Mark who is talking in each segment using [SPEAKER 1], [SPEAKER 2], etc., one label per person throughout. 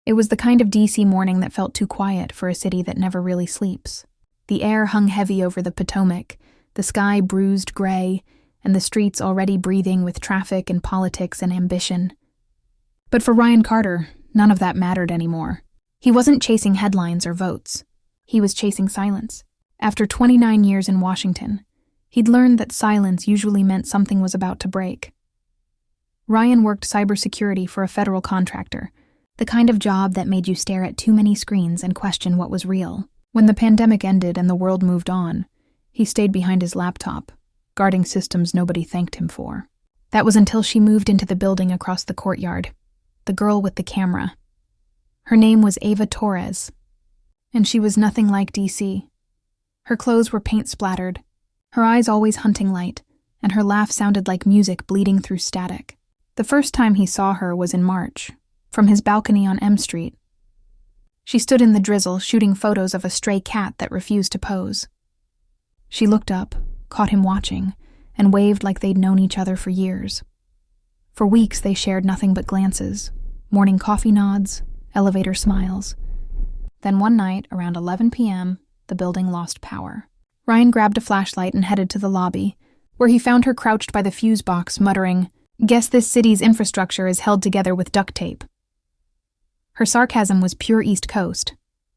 [SPEAKER 1] It was the kind of D.C. morning that felt too quiet for a city that never really sleeps. The air hung heavy over the Potomac, the sky bruised gray, and the streets already breathing with traffic and politics and ambition. But for Ryan Carter, none of that mattered anymore. He wasn't chasing headlines or votes. He was chasing silence. After 29 years in Washington, he'd learned that silence usually meant something was about to break. Ryan worked cybersecurity for a federal contractor, the kind of job that made you stare at too many screens and question what was real. When the pandemic ended and the world moved on, he stayed behind his laptop, guarding systems nobody thanked him for. That was until she moved into the building across the courtyard, the girl with the camera. Her name was Ava Torres, and she was nothing like D.C. Her clothes were paint-splattered, her eyes always hunting light, and her laugh sounded like music bleeding through static. The first time he saw her was in March, from his balcony on M Street. She stood in the drizzle, shooting photos of a stray cat that refused to pose. She looked up, caught him watching, and waved like they'd known each other for years. For weeks they shared nothing but glances, morning coffee nods, elevator smiles. Then one night, around 11 p.m., the building lost power. Ryan grabbed a flashlight and headed to the lobby, where he found her crouched by the fuse box, muttering, "Guess this city's infrastructure is held together with duct tape." Her sarcasm was pure East Coast.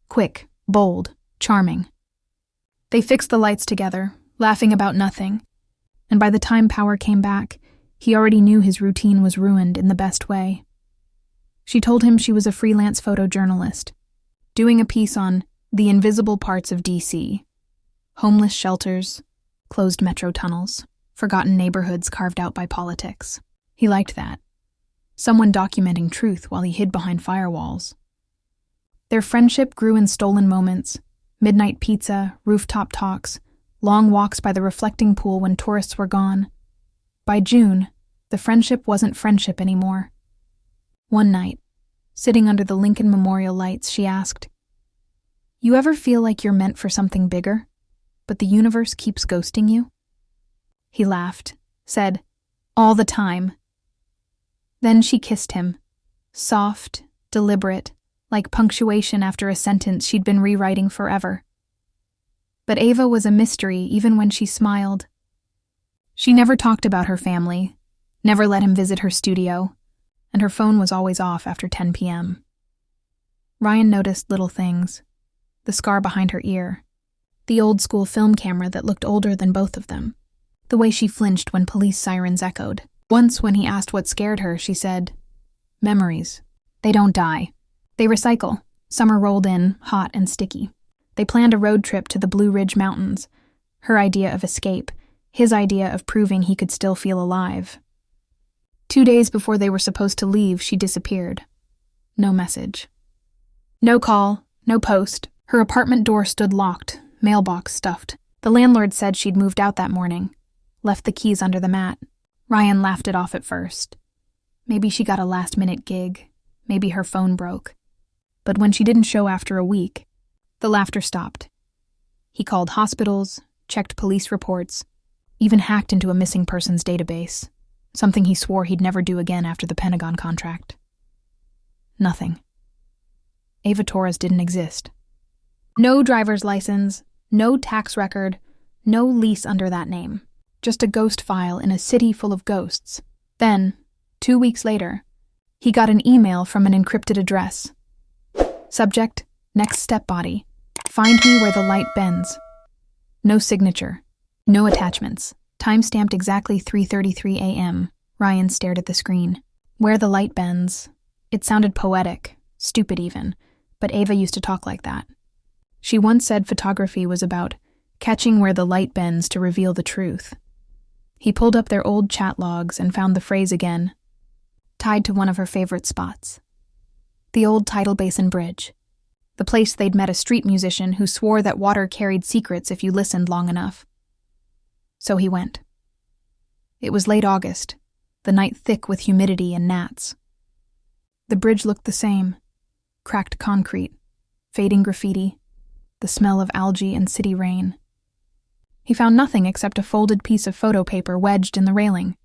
[SPEAKER 1] Quick, bold, charming. They fixed the lights together, laughing about nothing, and by the time power came back, he already knew his routine was ruined in the best way. She told him she was a freelance photojournalist, doing a piece on the invisible parts of D.C., homeless shelters, closed metro tunnels, forgotten neighborhoods carved out by politics. He liked that. Someone documenting truth while he hid behind firewalls. Their friendship grew in stolen moments, midnight pizza, rooftop talks, long walks by the reflecting pool when tourists were gone. By June, the friendship wasn't friendship anymore. One night, sitting under the Lincoln Memorial lights, she asked, "You ever feel like you're meant for something bigger, but the universe keeps ghosting you?" He laughed, said, "All the time." Then she kissed him, soft, deliberate, like punctuation after a sentence she'd been rewriting forever. But Ava was a mystery even when she smiled. She never talked about her family, never let him visit her studio, and her phone was always off after 10 p.m. Ryan noticed little things. The scar behind her ear, the old-school film camera that looked older than both of them, the way she flinched when police sirens echoed. Once, when he asked what scared her, she said, "Memories. They don't die. They recycle." Summer rolled in, hot and sticky. They planned a road trip to the Blue Ridge Mountains, her idea of escape, his idea of proving he could still feel alive. 2 days before they were supposed to leave, she disappeared. No message. No call, no post. Her apartment door stood locked, mailbox stuffed. The landlord said she'd moved out that morning, left the keys under the mat. Ryan laughed it off at first. Maybe she got a last-minute gig. Maybe her phone broke. But when she didn't show after a week, the laughter stopped. He called hospitals, checked police reports, even hacked into a missing persons database, something he swore he'd never do again after the Pentagon contract. Nothing. Ava Torres didn't exist. No driver's license, no tax record, no lease under that name. Just a ghost file in a city full of ghosts. Then, 2 weeks later, he got an email from an encrypted address. Subject, next step body. Find me where the light bends. No signature. No attachments. Time-stamped exactly 3:33 a.m. Ryan stared at the screen. Where the light bends. It sounded poetic, stupid even, but Ava used to talk like that. She once said photography was about catching where the light bends to reveal the truth. He pulled up their old chat logs and found the phrase again, tied to one of her favorite spots. The old Tidal Basin Bridge. The place they'd met a street musician who swore that water carried secrets if you listened long enough. So he went. It was late August, the night thick with humidity and gnats. The bridge looked the same. Cracked concrete, fading graffiti, the smell of algae and city rain. He found nothing except a folded piece of photo paper wedged in the railing.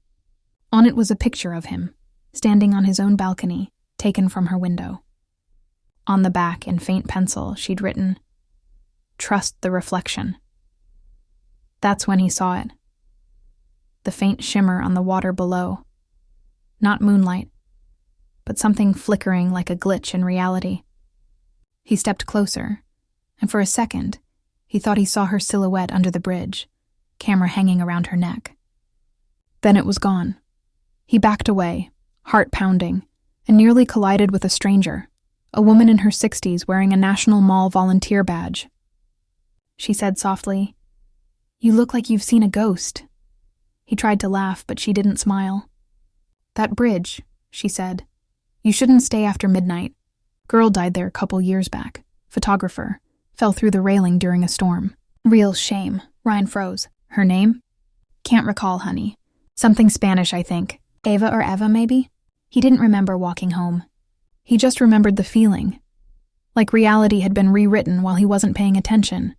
[SPEAKER 1] On it was a picture of him, standing on his own balcony, taken from her window. On the back, in faint pencil, she'd written, "Trust the reflection." That's when he saw it. The faint shimmer on the water below. Not moonlight, but something flickering like a glitch in reality. He stepped closer, and for a second, he thought he saw her silhouette under the bridge, camera hanging around her neck. Then it was gone. He backed away, heart pounding, and nearly collided with a stranger, a woman in her 60s wearing a National Mall volunteer badge. She said softly, "You look like you've seen a ghost." He tried to laugh, but she didn't smile. "That bridge," she said. "You shouldn't stay after midnight. Girl died there a couple years back. Photographer. Fell through the railing during a storm." "Real shame." Ryan froze. "Her name?" "Can't recall, honey. Something Spanish, I think. Ava or Eva, maybe?" He didn't remember walking home. He just remembered the feeling. Like reality had been rewritten while he wasn't paying attention.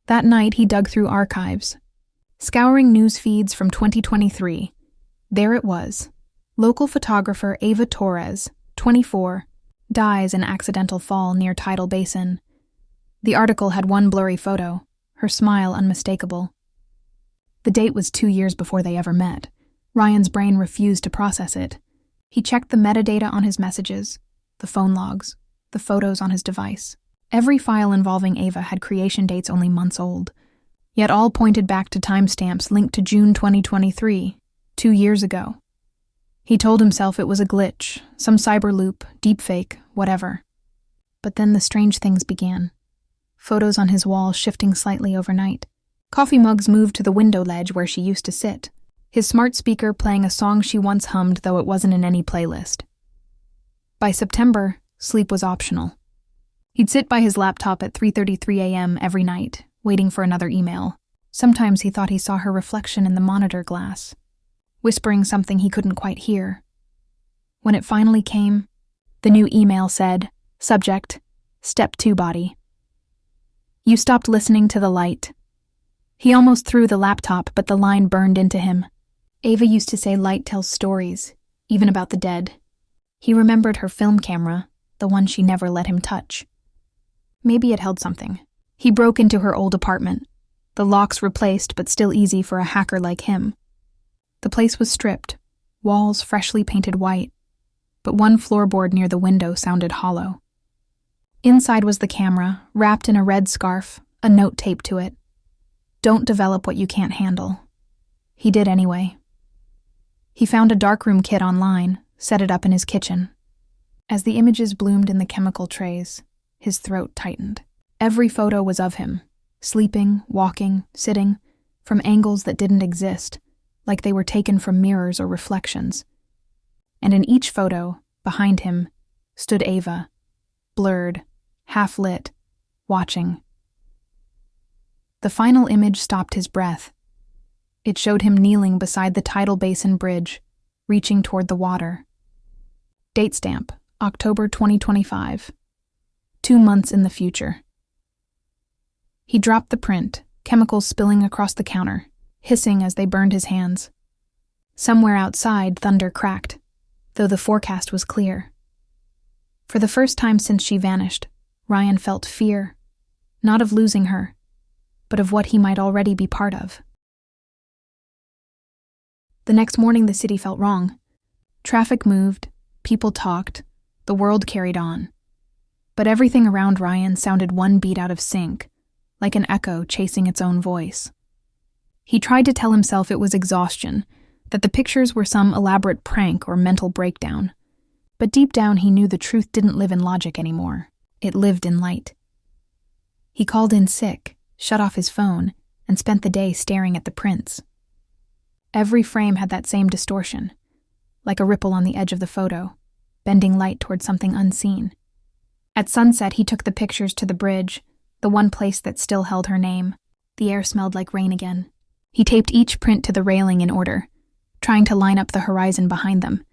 [SPEAKER 1] That night, he dug through archives. Scouring news feeds from 2023. There it was. Local photographer Ava Torres, 24, dies in accidental fall near Tidal Basin. The article had one blurry photo, her smile unmistakable. The date was 2 years before they ever met. Ryan's brain refused to process it. He checked the metadata on his messages, the phone logs, the photos on his device. Every file involving Ava had creation dates only months old, yet all pointed back to timestamps linked to June 2023, 2 years ago. He told himself it was a glitch, some cyber loop, deepfake, whatever. But then the strange things began. Photos on his wall shifting slightly overnight. Coffee mugs moved to the window ledge where she used to sit. His smart speaker playing a song she once hummed, though it wasn't in any playlist. By September, sleep was optional. He'd sit by his laptop at 3:33 a.m. every night, waiting for another email. Sometimes he thought he saw her reflection in the monitor glass, whispering something he couldn't quite hear. When it finally came, the new email said, "Subject, Step 2 body. You stopped listening to the light." He almost threw the laptop, but the line burned into him. Ava used to say light tells stories, even about the dead. He remembered her film camera, the one she never let him touch. Maybe it held something. He broke into her old apartment, the locks replaced but still easy for a hacker like him. The place was stripped, walls freshly painted white, but one floorboard near the window sounded hollow. Inside was the camera, wrapped in a red scarf, a note taped to it. "Don't develop what you can't handle." He did anyway. He found a darkroom kit online, set it up in his kitchen. As the images bloomed in the chemical trays, his throat tightened. Every photo was of him, sleeping, walking, sitting, from angles that didn't exist, like they were taken from mirrors or reflections. And in each photo, behind him, stood Ava, blurred, half-lit, watching. The final image stopped his breath. It showed him kneeling beside the Tidal Basin Bridge, reaching toward the water. Date stamp, October 2025. 2 months in the future. He dropped the print, chemicals spilling across the counter, hissing as they burned his hands. Somewhere outside, thunder cracked, though the forecast was clear. For the first time since she vanished, Ryan felt fear, not of losing her, but of what he might already be part of. The next morning the city felt wrong. Traffic moved, people talked, the world carried on. But everything around Ryan sounded one beat out of sync, like an echo chasing its own voice. He tried to tell himself it was exhaustion, that the pictures were some elaborate prank or mental breakdown. But deep down he knew the truth didn't live in logic anymore. It lived in light. He called in sick, shut off his phone, and spent the day staring at the prints. Every frame had that same distortion, like a ripple on the edge of the photo, bending light toward something unseen. At sunset, he took the pictures to the bridge, the one place that still held her name. The air smelled like rain again. He taped each print to the railing in order, trying to line up the horizon behind them.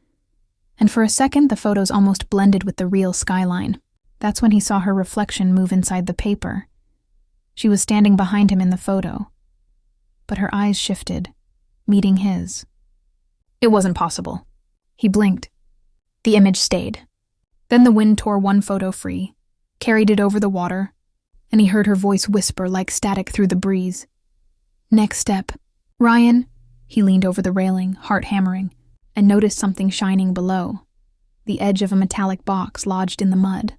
[SPEAKER 1] And for a second, the photos almost blended with the real skyline. That's when he saw her reflection move inside the paper. She was standing behind him in the photo, but her eyes shifted, meeting his. It wasn't possible. He blinked. The image stayed. Then the wind tore one photo free, carried it over the water, and he heard her voice whisper like static through the breeze. Next step. Ryan, he leaned over the railing, heart hammering, and noticed something shining below, the edge of a metallic box lodged in the mud.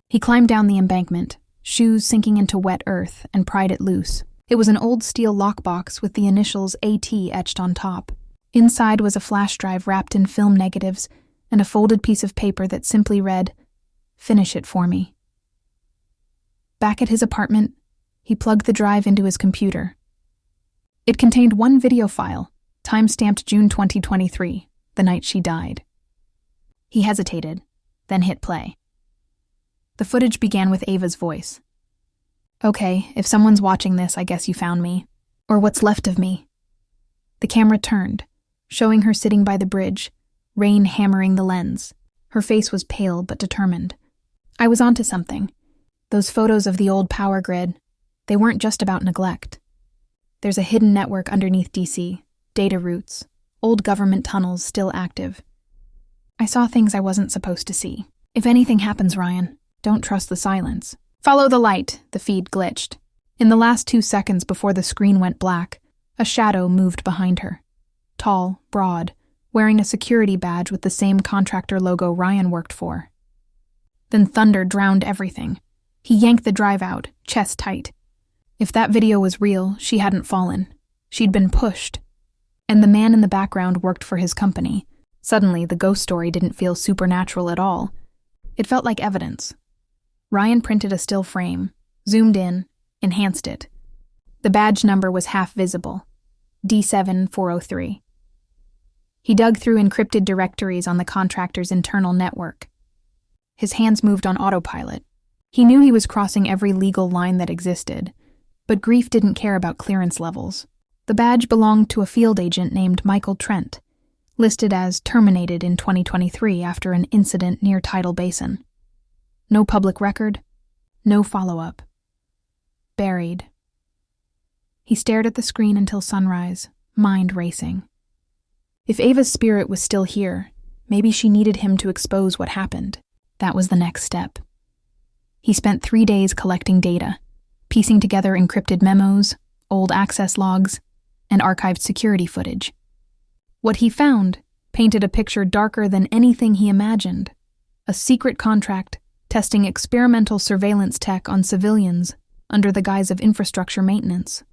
[SPEAKER 1] He climbed down the embankment, shoes sinking into wet earth, and pried it loose. It was an old steel lockbox with the initials AT etched on top. Inside was a flash drive wrapped in film negatives and a folded piece of paper that simply read, "Finish it for me." Back at his apartment, he plugged the drive into his computer. It contained one video file, time-stamped June 2023, the night she died. He hesitated, then hit play. The footage began with Ava's voice. "Okay, if someone's watching this, I guess you found me. Or what's left of me." The camera turned, showing her sitting by the bridge, rain hammering the lens. Her face was pale but determined. "I was onto something. Those photos of the old power grid, they weren't just about neglect. There's a hidden network underneath D.C., data routes, old government tunnels still active. I saw things I wasn't supposed to see. If anything happens, Ryan, don't trust the silence." "Follow the light," the feed glitched. In the last 2 seconds before the screen went black, a shadow moved behind her. Tall, broad, wearing a security badge with the same contractor logo Ryan worked for. Then thunder drowned everything. He yanked the drive out, chest tight. If that video was real, she hadn't fallen. She'd been pushed. And the man in the background worked for his company. Suddenly, the ghost story didn't feel supernatural at all. It felt like evidence. Ryan printed a still frame, zoomed in, enhanced it. The badge number was half visible, D7403. He dug through encrypted directories on the contractor's internal network. His hands moved on autopilot. He knew he was crossing every legal line that existed, but grief didn't care about clearance levels. The badge belonged to a field agent named Michael Trent, listed as terminated in 2023 after an incident near Tidal Basin. No public record, no follow-up. Buried. He stared at the screen until sunrise, mind racing. If Ava's spirit was still here, maybe she needed him to expose what happened. That was the next step. He spent 3 days collecting data, piecing together encrypted memos, old access logs, and archived security footage. What he found painted a picture darker than anything he imagined. A secret contract testing experimental surveillance tech on civilians under the guise of infrastructure maintenance.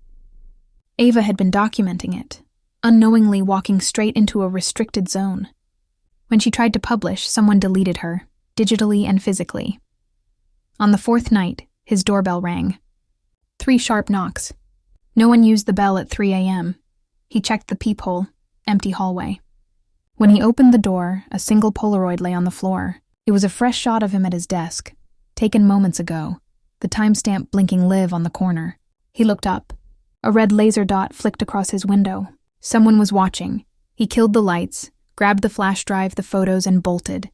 [SPEAKER 1] Ava had been documenting it, unknowingly walking straight into a restricted zone. When she tried to publish, someone deleted her, digitally and physically. On the 4th night, his doorbell rang. 3 sharp knocks. No one used the bell at 3 a.m. He checked the peephole, empty hallway. When he opened the door, a single Polaroid lay on the floor. It was a fresh shot of him at his desk, taken moments ago, the timestamp blinking live on the corner. He looked up. A red laser dot flicked across his window. Someone was watching. He killed the lights, grabbed the flash drive, the photos, and bolted.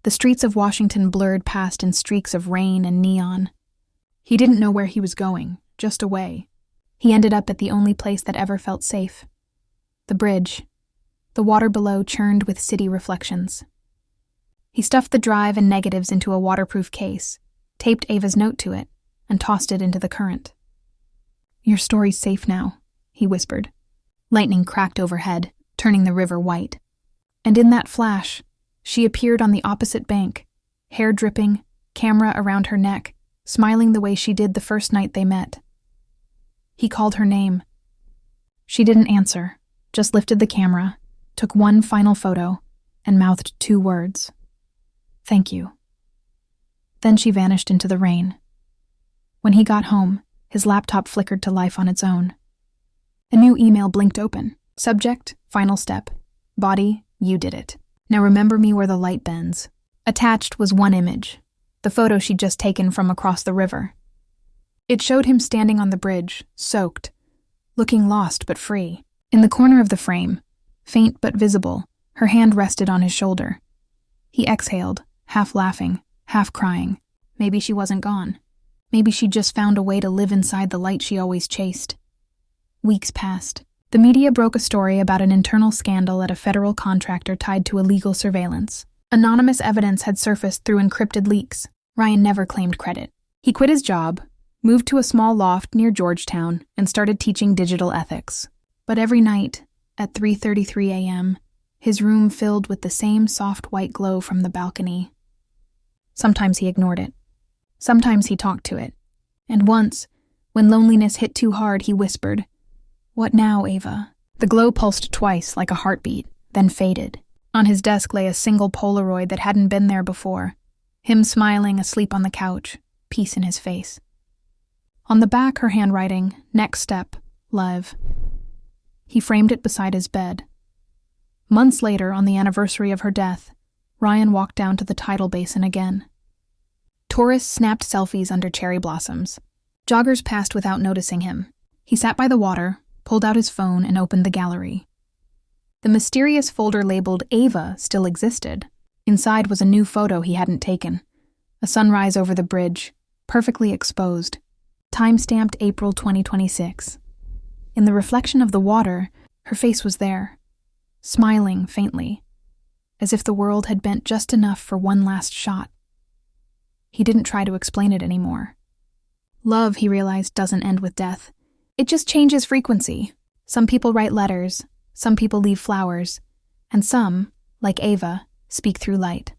[SPEAKER 1] The streets of Washington blurred past in streaks of rain and neon. He didn't know where he was going, just away. He ended up at the only place that ever felt safe. The bridge. The water below churned with city reflections. He stuffed the drive and negatives into a waterproof case, taped Ava's note to it, and tossed it into the current. "Your story's safe now," he whispered. Lightning cracked overhead, turning the river white. And in that flash, she appeared on the opposite bank, hair dripping, camera around her neck, smiling the way she did the first night they met. He called her name. She didn't answer, just lifted the camera, took one final photo, and mouthed 2 words. "Thank you." Then she vanished into the rain. When he got home, his laptop flickered to life on its own. A new email blinked open. Subject, final step. Body, you did it. Now remember me where the light bends. Attached was one image, the photo she'd just taken from across the river. It showed him standing on the bridge, soaked, looking lost but free. In the corner of the frame, faint but visible, her hand rested on his shoulder. He exhaled, half laughing, half crying. Maybe she wasn't gone. Maybe she'd just found a way to live inside the light she always chased. Weeks passed. The media broke a story about an internal scandal at a federal contractor tied to illegal surveillance. Anonymous evidence had surfaced through encrypted leaks. Ryan never claimed credit. He quit his job, moved to a small loft near Georgetown, and started teaching digital ethics. But every night, at 3:33 a.m., his room filled with the same soft white glow from the balcony. Sometimes he ignored it. Sometimes he talked to it. And once, when loneliness hit too hard, he whispered, "What now, Ava?" The glow pulsed twice like a heartbeat, then faded. On his desk lay a single Polaroid that hadn't been there before. Him smiling, asleep on the couch, peace in his face. On the back, her handwriting, "Next step, Lev." He framed it beside his bed. Months later, on the anniversary of her death, Ryan walked down to the tidal basin again. Tourists snapped selfies under cherry blossoms. Joggers passed without noticing him. He sat by the water, pulled out his phone, and opened the gallery. The mysterious folder labeled Ava still existed. Inside was a new photo he hadn't taken. A sunrise over the bridge, perfectly exposed. Time-stamped April 2026. In the reflection of the water, her face was there, smiling faintly, as if the world had bent just enough for one last shot. He didn't try to explain it anymore. Love, he realized, doesn't end with death. It just changes frequency. Some people write letters, some people leave flowers, and some, like Ava, speak through light.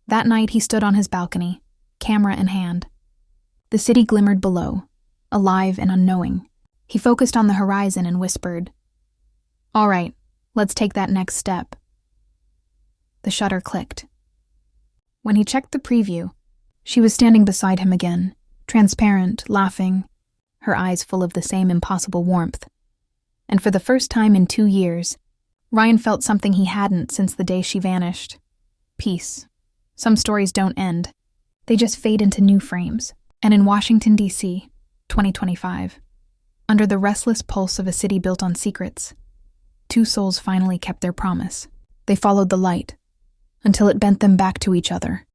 [SPEAKER 1] That night he stood on his balcony, camera in hand. The city glimmered below, alive and unknowing. He focused on the horizon and whispered, "All right, let's take that next step." The shutter clicked. When he checked the preview, she was standing beside him again, transparent, laughing, her eyes full of the same impossible warmth. And for the first time in 2 years, Ryan felt something he hadn't since the day she vanished. Peace. Some stories don't end. They just fade into new frames. And in Washington, D.C., 2025, under the restless pulse of a city built on secrets, 2 souls finally kept their promise. They followed the light, until it bent them back to each other.